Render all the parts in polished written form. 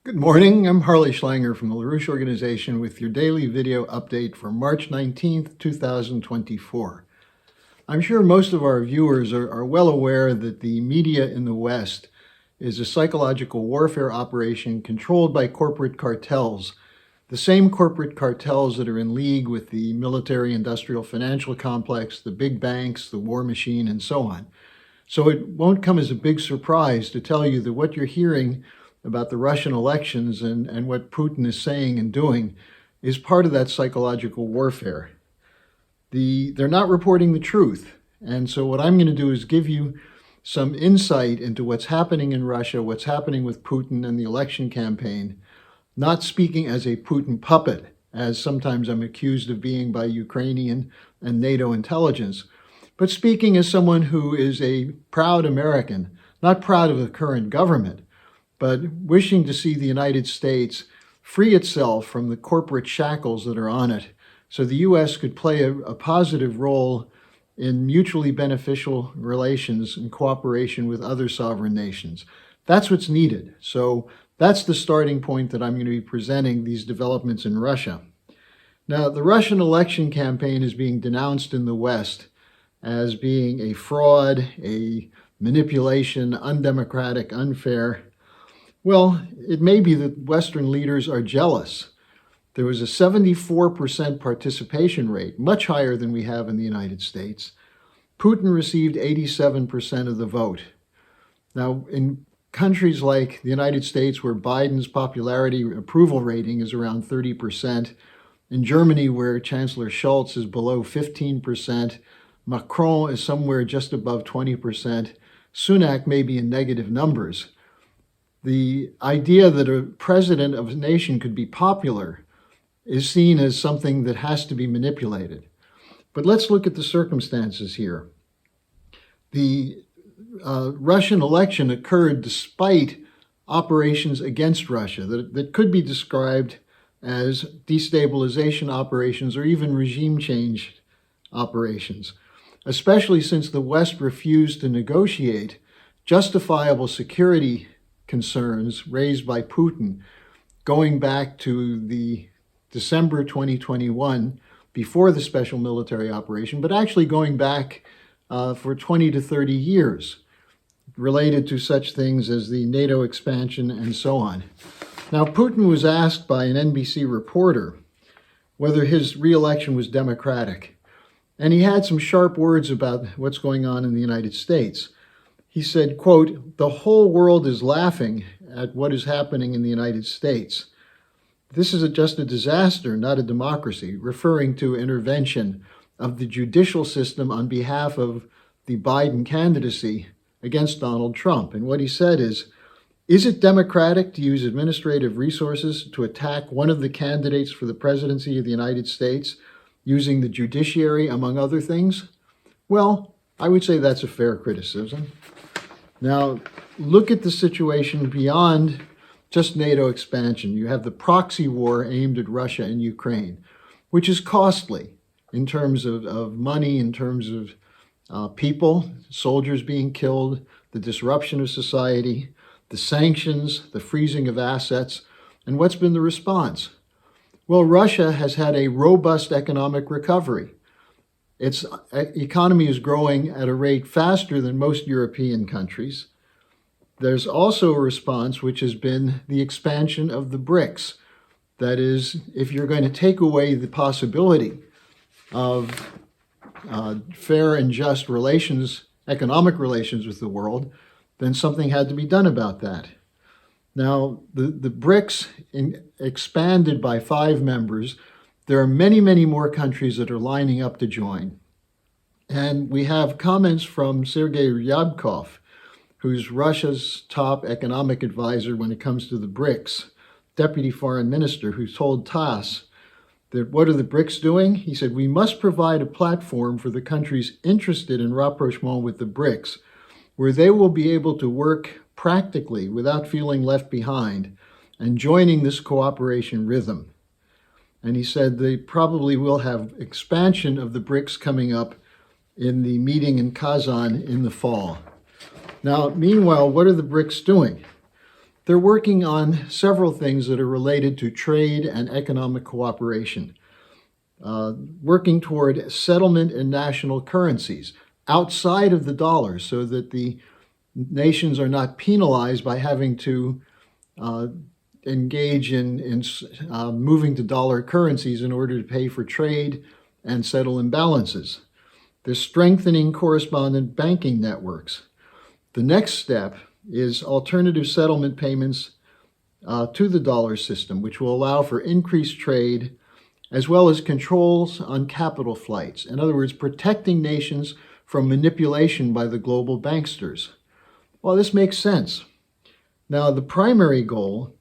Good morning, I'm Harley Schlanger from the LaRouche Organization with your daily video update for March 19th, 2024. I'm sure most of our viewers are well aware that the media in the West is a psychological warfare operation controlled by corporate cartels, the same corporate cartels that are in league with the military-industrial financial complex, the big banks, the war machine, and so on. So it won't come as a big surprise to tell you that what you're hearing about the Russian elections and what Putin is saying and doing is part of that psychological warfare. They're not reporting the truth. And so what I'm going to do is give you some insight into what's happening in Russia, what's happening with Putin and the election campaign, not speaking as a Putin puppet, as sometimes I'm accused of being by Ukrainian and NATO intelligence, but speaking as someone who is a proud American, not proud of the current government, but wishing to see the United States free itself from the corporate shackles that are on it, so the U.S. could play a positive role in mutually beneficial relations and cooperation with other sovereign nations. That's what's needed. So that's the starting point that I'm going to be presenting these developments in Russia. Now, the Russian election campaign is being denounced in the West as being a fraud, a manipulation, undemocratic, unfair. Well, it may be that Western leaders are jealous. There was a 74% participation rate, much higher than we have in the United States. Putin received 87% of the vote. Now, in countries like the United States, where Biden's popularity approval rating is around 30%, in Germany, where Chancellor Scholz is below 15%, Macron is somewhere just above 20%, Sunak may be in negative numbers. The idea that a president of a nation could be popular is seen as something that has to be manipulated. But let's look at the circumstances here. The Russian election occurred despite operations against Russia that could be described as destabilization operations or even regime change operations, especially since the West refused to negotiate justifiable security concerns raised by Putin going back to the December 2021, before the special military operation, but actually going back for 20 to 30 years, related to such things as the NATO expansion and so on. Now, Putin was asked by an NBC reporter whether his re-election was democratic, and he had some sharp words about what's going on in the United States. He said, quote, "The whole world is laughing at what is happening in the United States. This is just a disaster, not a democracy," referring to intervention of the judicial system on behalf of the Biden candidacy against Donald Trump. And what he said is it democratic to use administrative resources to attack one of the candidates for the presidency of the United States using the judiciary, among other things? Well, I would say that's a fair criticism. Now, look at the situation beyond just NATO expansion. You have the proxy war aimed at Russia and Ukraine, which is costly in terms of money, in terms of people, soldiers being killed, the disruption of society, the sanctions, the freezing of assets. And what's been the response? Well, Russia has had a robust economic recovery. Its economy is growing at a rate faster than most European countries. There's also a response, which has been the expansion of the BRICS. That is, if you're going to take away the possibility of fair and just relations, economic relations with the world, then something had to be done about that. Now, the BRICS expanded by 5 members. There are many, many more countries that are lining up to join. And we have comments from Sergei Ryabkov, who's Russia's top economic advisor when it comes to the BRICS, deputy foreign minister, who told TASS that what are the BRICS doing? He said, "We must provide a platform for the countries interested in rapprochement with the BRICS, where they will be able to work practically without feeling left behind and joining this cooperation rhythm." And he said they probably will have expansion of the BRICS coming up in the meeting in Kazan in the fall. Now, meanwhile, what are the BRICS doing? They're working on several things that are related to trade and economic cooperation, working toward settlement in national currencies outside of the dollar so that the nations are not penalized by having to engage in moving to dollar currencies in order to pay for trade and settle imbalances. They're strengthening correspondent banking networks. The next step is alternative settlement payments to the dollar system, which will allow for increased trade as well as controls on capital flights. In other words, protecting nations from manipulation by the global banksters. Well, this makes sense. Now, the primary goal,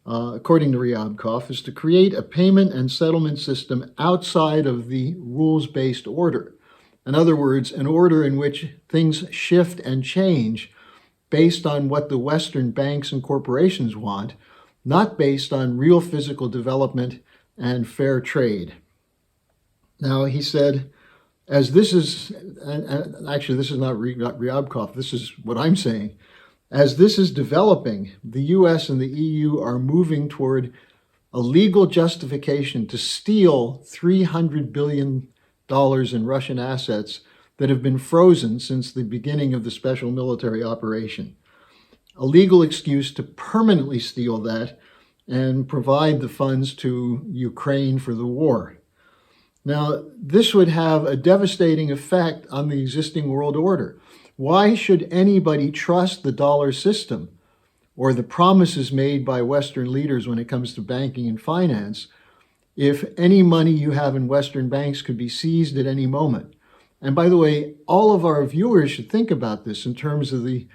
according to Ryabkov, is to create a payment and settlement system outside of the rules-based order. In other words, an order in which things shift and change based on what the Western banks and corporations want, not based on real physical development and fair trade. Now, he said, as this is, and actually this is not Ryabkov, this is what I'm saying, as this is developing, the US and the EU are moving toward a legal justification to steal $300 billion in Russian assets that have been frozen since the beginning of the special military operation. A legal excuse to permanently steal that and provide the funds to Ukraine for the war. Now, this would have a devastating effect on the existing world order. Why should anybody trust the dollar system or the promises made by Western leaders when it comes to banking and finance if any money you have in Western banks could be seized at any moment? And by the way, all of our viewers should think about this in terms of the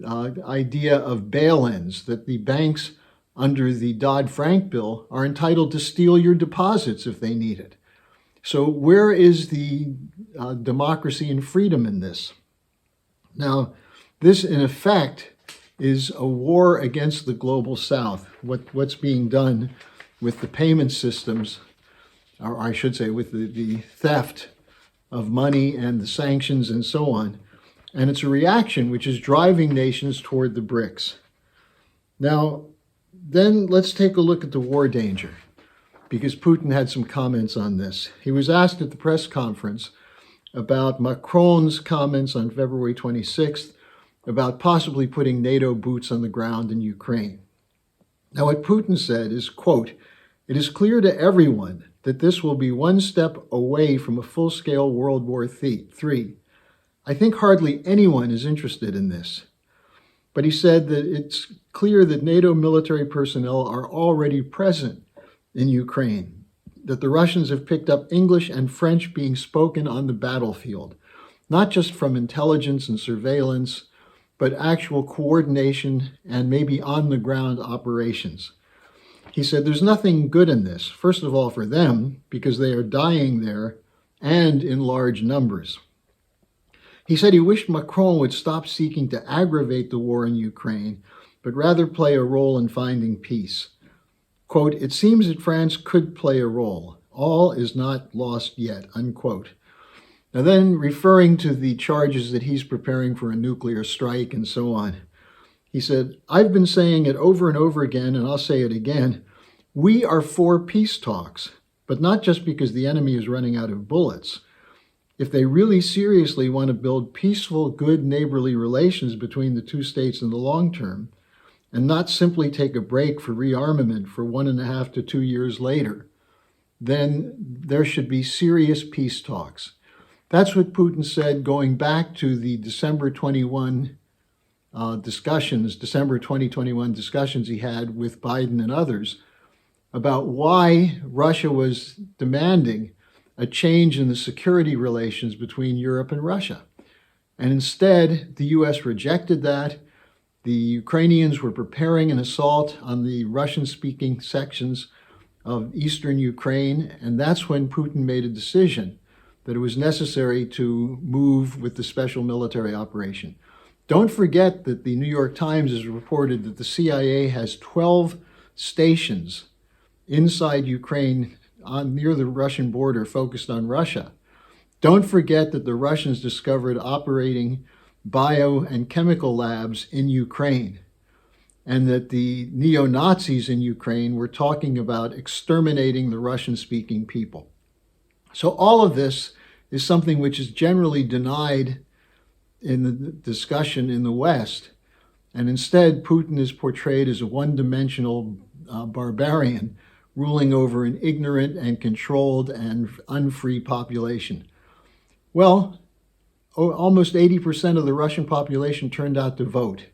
idea of bail-ins, that the banks under the Dodd-Frank bill are entitled to steal your deposits if they need it. So where is the democracy and freedom in this? Now, this in effect is a war against the global South. What's being done with the payment systems, or I should say with the theft of money and the sanctions and so on. And it's a reaction which is driving nations toward the BRICS. Now, then let's take a look at the war danger, because Putin had some comments on this. He was asked at the press conference about Macron's comments on February 26th about possibly putting NATO boots on the ground in Ukraine. Now, what Putin said is, quote, "It is clear to everyone that this will be one step away from a full-scale World War III. I think hardly anyone is interested in this." But he said that it's clear that NATO military personnel are already present in Ukraine, that the Russians have picked up English and French being spoken on the battlefield, not just from intelligence and surveillance, but actual coordination and maybe on-the-ground operations. He said there's nothing good in this, first of all for them, because they are dying there and in large numbers. He said he wished Macron would stop seeking to aggravate the war in Ukraine, but rather play a role in finding peace. Quote, "It seems that France could play a role. All is not lost yet," unquote. Now then, referring to the charges that he's preparing for a nuclear strike and so on, he said, "I've been saying it over and over again, and I'll say it again. We are for peace talks, but not just because the enemy is running out of bullets. If they really seriously want to build peaceful, good neighborly relations between the two states in the long term, and not simply take a break for rearmament for 1.5 to 2 years later, then there should be serious peace talks." That's what Putin said going back to the December 2021 discussions he had with Biden and others about why Russia was demanding a change in the security relations between Europe and Russia. And instead, the US rejected that. The Ukrainians were preparing an assault on the Russian-speaking sections of eastern Ukraine, and that's when Putin made a decision that it was necessary to move with the special military operation. Don't forget that the New York Times has reported that the CIA has 12 stations inside Ukraine near the Russian border focused on Russia. Don't forget that the Russians discovered operating bio and chemical labs in Ukraine. and that the neo-Nazis in Ukraine were talking about exterminating the Russian-speaking people. So all of this is something which is generally denied in the discussion in the West. And instead, Putin is portrayed as a one-dimensional barbarian ruling over an ignorant and controlled and unfree population. Well, almost 80% of the Russian population turned out to vote.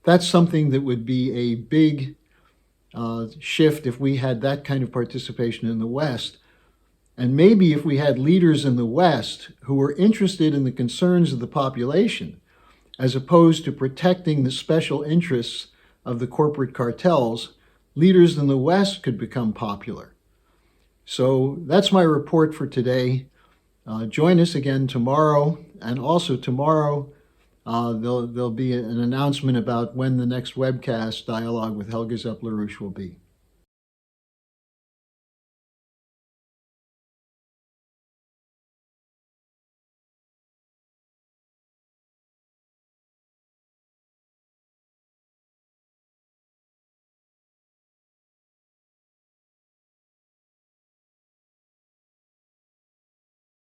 That's something that would be a big shift if we had that kind of participation in the West. And maybe if we had leaders in the West who were interested in the concerns of the population, as opposed to protecting the special interests of the corporate cartels, leaders in the West could become popular. So that's my report for today. Join us again tomorrow, and also tomorrow there'll be an announcement about when the next webcast dialogue with Helga Zepp-LaRouche will be.